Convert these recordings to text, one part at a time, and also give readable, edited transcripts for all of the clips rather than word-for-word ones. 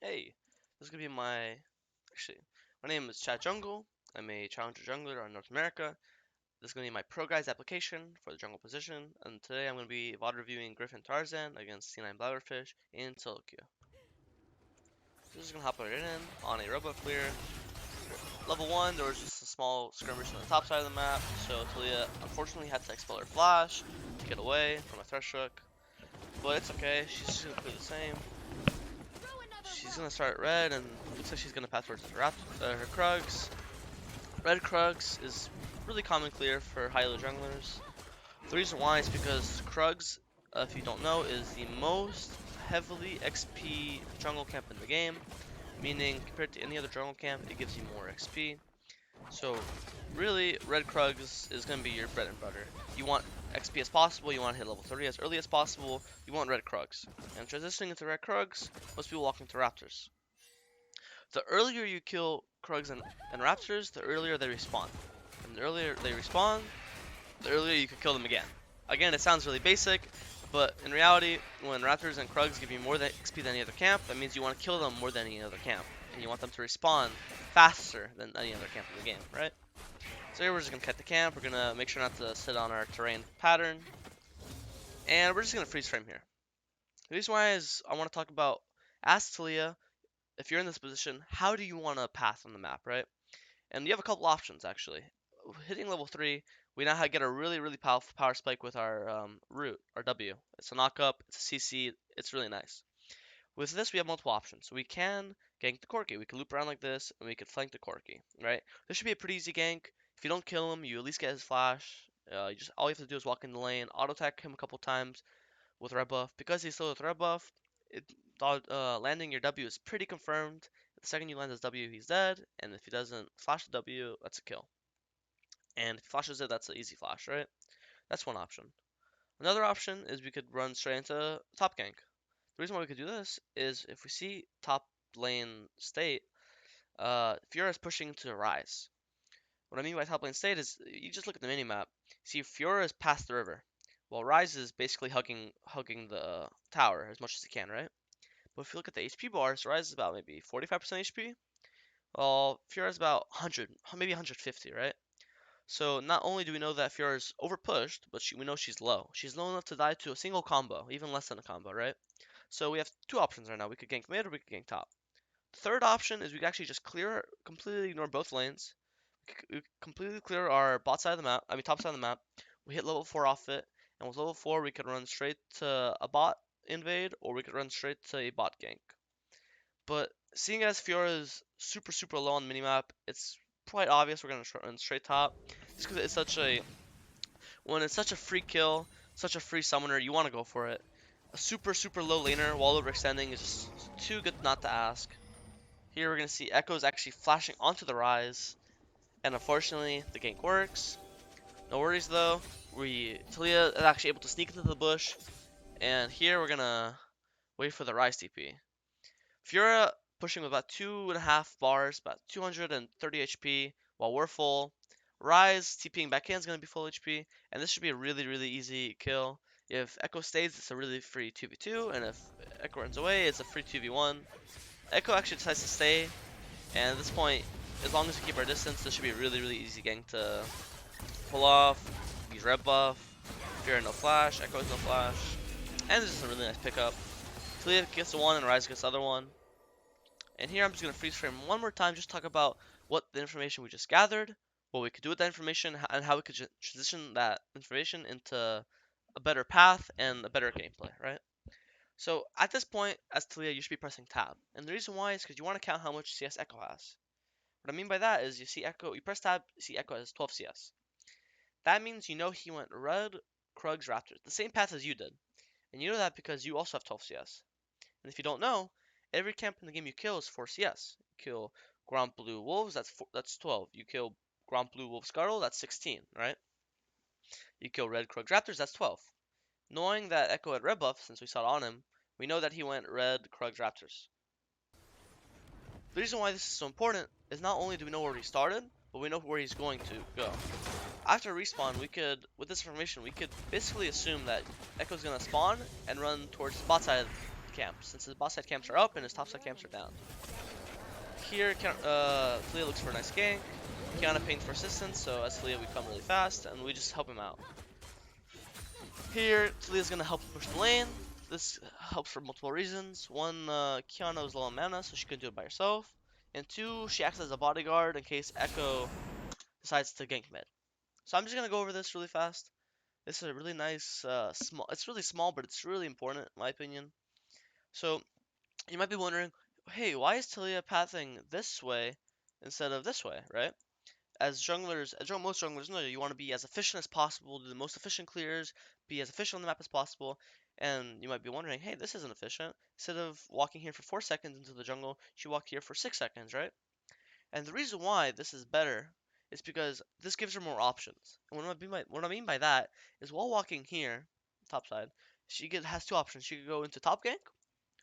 Hey, this is gonna be my name is Chad Jungle. I'm a challenger jungler on North America. This is gonna be my pro guys application for the jungle position, and today I'm gonna be VOD reviewing Griffin Tarzand against C9 Blaberfish in Solokia. So just gonna hop right in on a robot clear. Level 1, there was just a small skirmish on the top side of the map, so Talia unfortunately had to expel her flash to get away from a thresh hook. But it's okay, she's just gonna clear the same. She's gonna start red, and looks like she's gonna pass towards her Krugs. Red Krugs is really common clear for high elo junglers. The reason why is because Krugs, if you don't know, is the most heavily XP jungle camp in the game. Meaning, compared to any other jungle camp, it gives you more XP. So, really, red Krugs is gonna be your bread and butter. You want XP as possible, you want to hit level 30 as early as possible, you want red Krugs. And transitioning into red Krugs, most people walk into Raptors. The earlier you kill Krugs and Raptors, the earlier they respawn. And the earlier they respawn, the earlier you can kill them again. Again, it sounds really basic, but in reality, when Raptors and Krugs give you more XP than any other camp, that means you want to kill them more than any other camp. And you want them to respawn faster than any other camp in the game, right? So here we're just going to cut the camp, we're going to make sure not to sit on our terrain pattern, and we're just going to freeze frame here. The reason why is I want to talk about, as Talia, if you're in this position, how do you want to path on the map, right? And you have a couple options, actually. Hitting level 3, we now get a really powerful power spike with our root, our W. It's a knock up, it's a CC, it's really nice. With this, we have multiple options. So we can gank the Corki. We can loop around like this, and we can flank the Corki, right? This should be a pretty easy gank. If you don't kill him, you at least get his flash. All you have to do is walk in the lane, auto attack him a couple times with red buff. Because he's still with red buff, landing your W is pretty confirmed. The second you land his W, he's dead, and if he doesn't flash the W, that's a kill. And if he flashes it, that's an easy flash, right? That's one option. Another option is we could run straight into top gank. The reason why we could do this is if we see top lane state, Fiora is pushing to Rise. What I mean by top lane state is you just look at the minimap. See, Fiora is past the river, while Rise is basically hugging the tower as much as he can, right? But if you look at the HP bars, Rise is about maybe 45% HP, while Fiora is about 100, maybe 150, right? So not only do we know that Fiora's overpushed, but we know she's low. She's low enough to die to a single combo, even less than a combo, right? So we have two options right now. We could gank mid or we could gank top. The third option is we could actually just completely ignore both lanes. We completely clear our top side of the map. We hit level 4 off it, and with level 4 we could run straight to a bot invade, or we could run straight to a bot gank. But seeing as Fiora is super low on the minimap, it's quite obvious we're gonna run straight top. Just because when it's such a free kill, such a free summoner, you want to go for it. A super low laner while overextending is just too good not to ask. Here we're gonna see Echo's actually flashing onto the Rise, and unfortunately the gank works. No worries though. Talia is actually able to sneak into the bush, and here we're gonna wait for the Rise TP. Fiora pushing with about 2.5 bars, about 230 HP, while we're full. Rise TPing back in is going to be full HP, and this should be a really easy kill. If Echo stays, it's a really free 2v2, and if Echo runs away, it's a free 2v1. Echo actually decides to stay, and at this point, as long as we keep our distance, this should be a really easy gank to pull off. Use red buff, Fiora no flash, Echo has no flash, and this is a really nice pickup. Talia gets the one and Rise gets the other one. And here I'm just going to freeze frame one more time, just talk about what the information we just gathered, what we could do with that information, and how we could transition that information into a better path and a better gameplay, right? So at this point, as Talia, you should be pressing tab. And the reason why is because you want to count how much CS Echo has. What I mean by that is you press tab, you see Echo has 12 CS. That means you know he went red, Krugs, Raptors, the same path as you did. And you know that because you also have 12 CS. And if you don't know, every camp in the game you kill is 4 CS. You kill Grand Blue Wolves, that's 12. You kill Grand Blue Wolf Scuttle, that's 16, right? You kill Red Krug Raptors, that's 12. Knowing that Echo had red buff, since we saw it on him, we know that he went Red Krug Raptors. The reason why this is so important is not only do we know where he started, but we know where he's going to go. After respawn, with this information, we could basically assume that Echo's gonna spawn and run towards the bot side of the camps, since his bot side camps are up and his top side camps are down. Here, Talia looks for a nice gank. Kiana pings for assistance, so as Talia we come really fast, and we just help him out. Here, Talia's gonna help push the lane. This helps for multiple reasons. One, Kiana is low on mana, so she couldn't do it by herself. And two, she acts as a bodyguard in case Echo decides to gank mid. So I'm just gonna go over this really fast. This is a really nice, small. It's really small, but it's really important in my opinion. So you might be wondering, hey, why is Talia pathing this way instead of this way, right? As junglers, most junglers know, you want to be as efficient as possible, do the most efficient clears, be as efficient on the map as possible. And you might be wondering, hey, this isn't efficient. Instead of walking here for 4 seconds into the jungle, you walk here for 6 seconds, right? And the reason why this is better is because this gives her more options. And what I mean by that is while walking here, top side, has 2 options. She could go into top gank,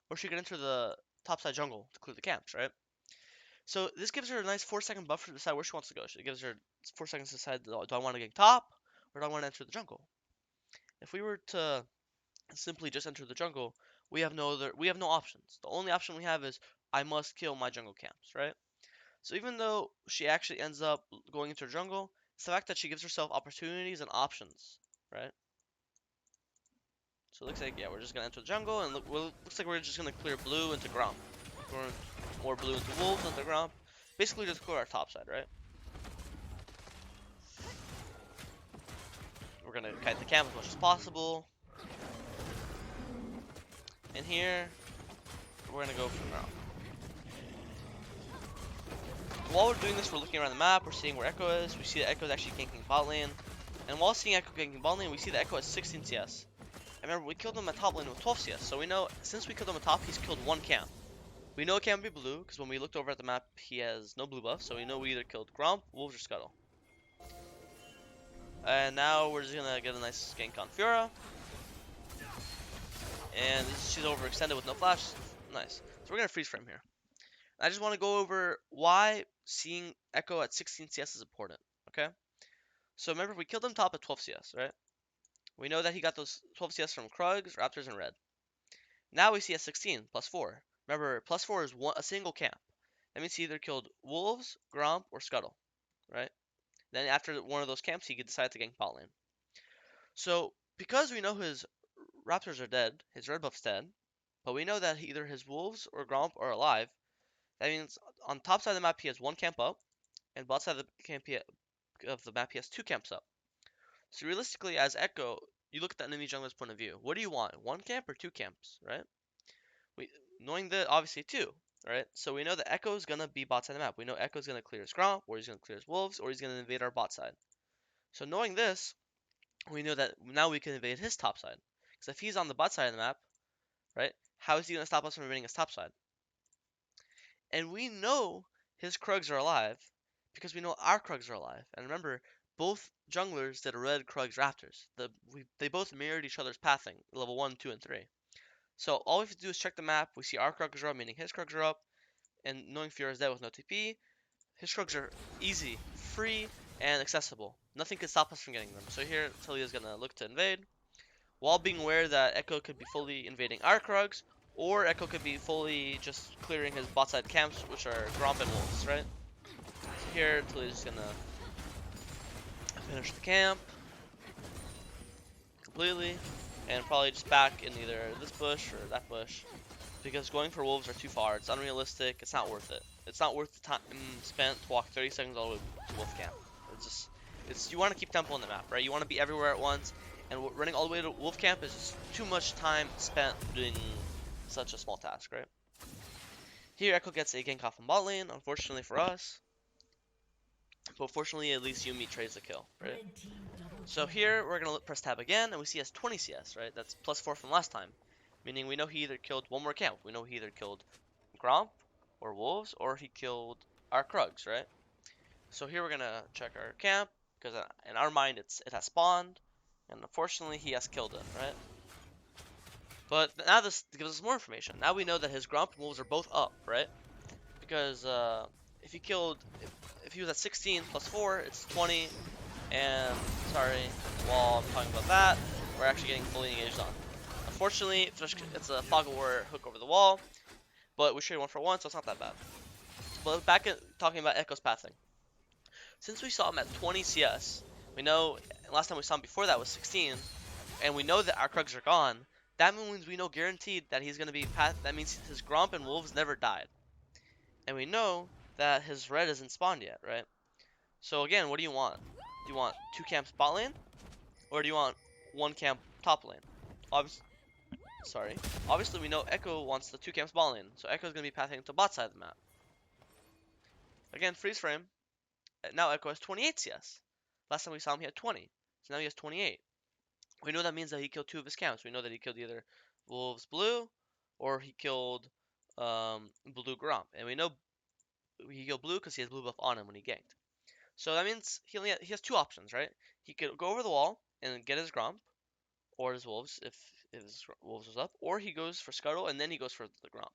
or she could enter the top side jungle to clear the camps, right? So this gives her a nice 4-second buffer to decide where she wants to go. It gives her 4 seconds to decide, do I want to gank top, or do I want to enter the jungle? If we were to simply just enter the jungle, we have no options. The only option we have is I must kill my jungle camps, right? So even though she actually ends up going into her jungle, it's the fact that she gives herself opportunities and options, right? So it looks like, yeah, we're just gonna enter the jungle, and looks like we're just gonna clear blue into Gromp. More blue into wolves into Gromp. Basically just clear our top side, right? We're gonna kite the camp as much as possible. And here, we're gonna go from Gromp. While we're doing this, we're looking around the map, we're seeing where Echo is. We see that Echo is actually ganking bot lane. And while seeing Echo ganking bot lane, we see that Echo has 16 CS. And remember, we killed him at top lane with 12 CS. So we know, since we killed him at top, he's killed 1 camp. We know it can't be blue, because when we looked over at the map, he has no blue buff. So we know we either killed Gromp, Wolves, or Scuttle. And now we're just gonna get a nice gank on Fiora. And she's overextended with no flash. Nice. So we're gonna freeze frame here. I just want to go over why seeing Echo at 16 CS is important, okay? So remember, we killed him top at 12 CS, right? We know that he got those 12 CS from Krugs, Raptors, and Red. Now we see at 16, plus 4. Remember, plus 4 is a single camp. That means he either killed Wolves, Gromp, or Scuttle, right? Then after one of those camps, he could decide to gank bot lane. So, because we know his Raptors are dead, his red buff's dead, but we know that either his Wolves or Gromp are alive, that means on top side of the map he has 1 camp up, and bot side of the map he has 2 camps up. So realistically, as Echo, you look at the enemy jungler's point of view. What do you want? 1 camp or 2 camps, right? Knowing that, obviously 2, right? So we know that Echo's gonna be bot side of the map. We know Echo's gonna clear his Gromp, or he's gonna clear his Wolves, or he's gonna invade our bot side. So knowing this, we know that now we can invade his top side. Because if he's on the bot side of the map, right, how is he gonna stop us from invading his top side? And we know his Krugs are alive because we know our Krugs are alive. And remember, both junglers did a red Krugs Raptors. They both mirrored each other's pathing, level 1, 2, and 3. So all we have to do is check the map. We see our Krugs are up, meaning his Krugs are up. And knowing Fiora's dead with no TP, his Krugs are easy, free, and accessible. Nothing can stop us from getting them. So here, Talia's gonna look to invade, while being aware that Echo could be fully invading our Krugs, or Echo could be fully just clearing his bot side camps, which are Gromp and Wolves, right? So here, Talia's just gonna finish the camp completely, and probably just back in either this bush or that bush, because going for Wolves are too far. It's unrealistic. It's not worth it. It's not worth the time spent to walk 30 seconds all the way to Wolf camp. You want to keep tempo on the map, right? You want to be everywhere at once. And running all the way to Wolf Camp is just too much time spent doing such a small task, right? Here, Echo gets a gank off on bot lane, unfortunately for us. But fortunately, at least Yumi trades the kill, right? So here, we're going to press tab again, and we see he has 20 CS, right? That's plus 4 from last time. Meaning we know he either killed 1 more camp. We know he either killed Gromp, or Wolves, or he killed our Krugs, right? So here we're going to check our camp, because in our mind, it has spawned. And unfortunately, he has killed it, right? But now this gives us more information. Now we know that his Gromp and Wolves are both up, right? Because if he was at 16 plus 4, it's 20. And sorry, while I'm talking about that, we're actually getting fully engaged on. Unfortunately, it's a Fog of War hook over the wall, but we traded 1 for 1, so it's not that bad. But back at talking about Echo's pathing. Since we saw him at 20 CS, we know last time we saw him before that was 16, and we know that our Krugs are gone. That means we know guaranteed that he's going to be path. That means his Gromp and Wolves never died. And we know that his red isn't spawned yet, right? So again, what do you want? Do you want 2 camps bot lane? Or do you want 1 camp top lane? Obviously, sorry. Obviously, we know Echo wants the 2 camps bot lane, so Echo's going to be pathing to bot side of the map. Again, freeze frame. Now Echo has 28 CS. Last time we saw him, he had 20. So now he has 28. We know that means that he killed 2 of his camps. We know that he killed either Wolves Blue or he killed Blue Gromp. And we know he killed Blue because he has Blue buff on him when he ganked. So that means he has 2 options, right? He could go over the wall and get his Gromp or his Wolves if his Wolves was up, or he goes for Scuttle and then he goes for the Gromp.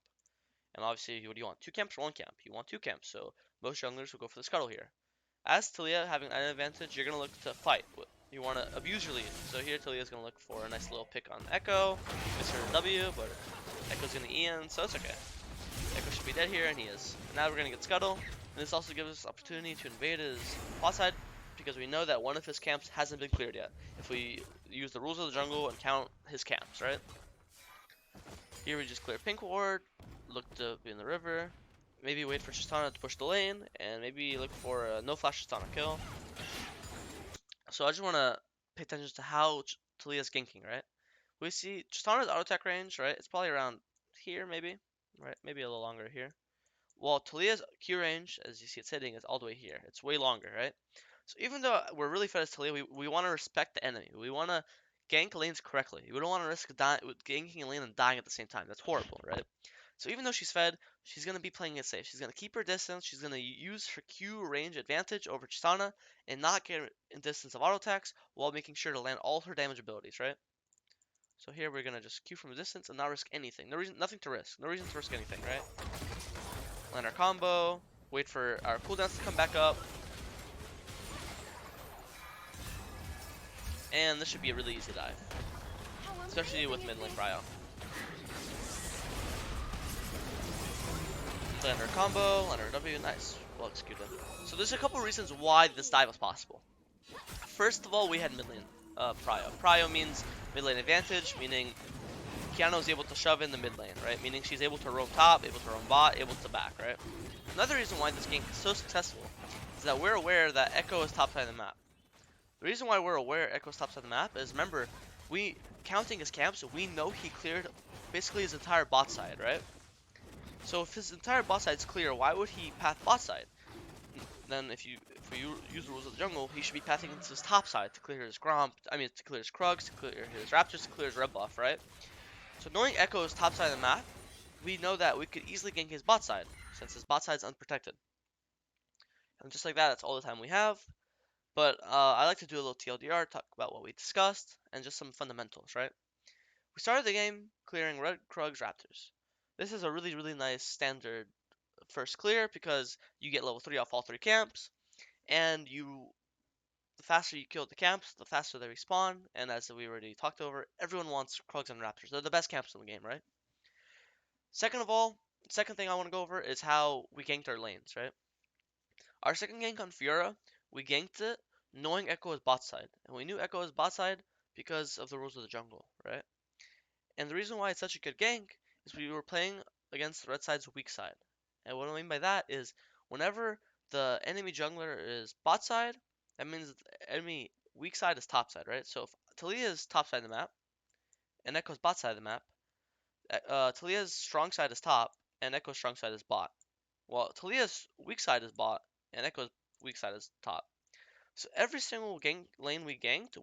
And obviously, what do you want? 2 camps or 1 camp? You want 2 camps, so most junglers will go for the Scuttle here. As Talia having an advantage, you're going to look to fight. You want to abuse your lead. So here Talia's going to look for a nice little pick on Echo. Mr. W, but Echo's going to Ian, so it's okay. Echo should be dead here, and he is. Now we're going to get Scuttle, and this also gives us opportunity to invade his bot side, because we know that one of his camps hasn't been cleared yet. If we use the rules of the jungle and count his camps, right? Here we just clear pink ward, look to be in the river, maybe wait for Tristana to push the lane, and maybe look for a no flash Tristana kill. So I just want to pay attention to how Talia's ganking, right? We see Tristana's auto attack range, right? It's probably around here, maybe, right? Maybe a little longer here. While Talia's Q range, as you see it sitting, is all the way here. It's way longer, right? So even though we're really fed as Talia, we want to respect the enemy. We want to gank lanes correctly. We don't want to risk ganking a lane and dying at the same time. That's horrible, right? So even though she's fed, she's going to be playing it safe. She's going to keep her distance. She's going to use her Q range advantage over Tristana and not get in distance of auto attacks while making sure to land all her damage abilities, right? So here we're going to just Q from a distance and not risk anything. Nothing to risk. No reason to risk anything, right? Land our combo. Wait for our cooldowns to come back up. And this should be a really easy dive. Especially with mid lane Cryo. Land our combo, land our W, nice. Well executed. So there's a couple reasons why this dive was possible. First of all, we had mid lane Prio. Prio means mid lane advantage, meaning Kiana is able to shove in the mid lane, right? Meaning she's able to roam top, able to roam bot, able to back, right? Another reason why this gank is so successful is that we're aware that Echo is top side of the map. The reason why we're aware Echo's top side of the map is, remember, counting his camps, we know he cleared basically his entire bot side, right? So if his entire bot side is clear, why would he path bot side? Then if we use the rules of the jungle, he should be pathing into his top side to clear his Gromp, to clear his Krugs, to clear his Raptors, to clear his red buff, right? So knowing Echo's top side of the map, we know that we could easily gank his bot side, since his bot side is unprotected. And just like that, that's all the time we have. But I like to do a little TLDR, talk about what we discussed, and just some fundamentals, right? We started the game clearing red Krugs Raptors. This is a really, really nice standard first clear because you get level 3 off all 3 camps, and the faster you kill the camps, the faster they respawn, and as we already talked over, everyone wants Krugs and Raptors. They're the best camps in the game, right? Second of all, second thing I want to go over is how we ganked our lanes, right? Our second gank on Fiora, we ganked it knowing Echo is bot side. And we knew Echo is bot side because of the rules of the jungle, right? And the reason why it's such a good gank is we were playing against the red side's weak side. And what I mean by that is whenever the enemy jungler is bot side, that means the enemy weak side is top side, right? So if Talia is top side of the map and Echo's bot side of the map, Talia's strong side is top and Echo's strong side is bot. Well, Talia's weak side is bot and Echo's weak side is top. So every single lane we ganked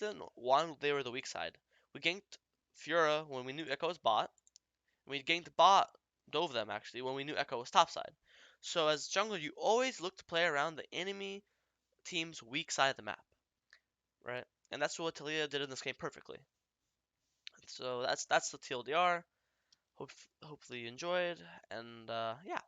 it while they were the weak side. We ganked Fiora when we knew Echo was bot. And we ganked bot, dove them actually, when we knew Echo was top side. So as jungler, you always look to play around the enemy team's weak side of the map, right? And that's what Talia did in this game perfectly. So that's the TLDR. Hopefully you enjoyed, and yeah.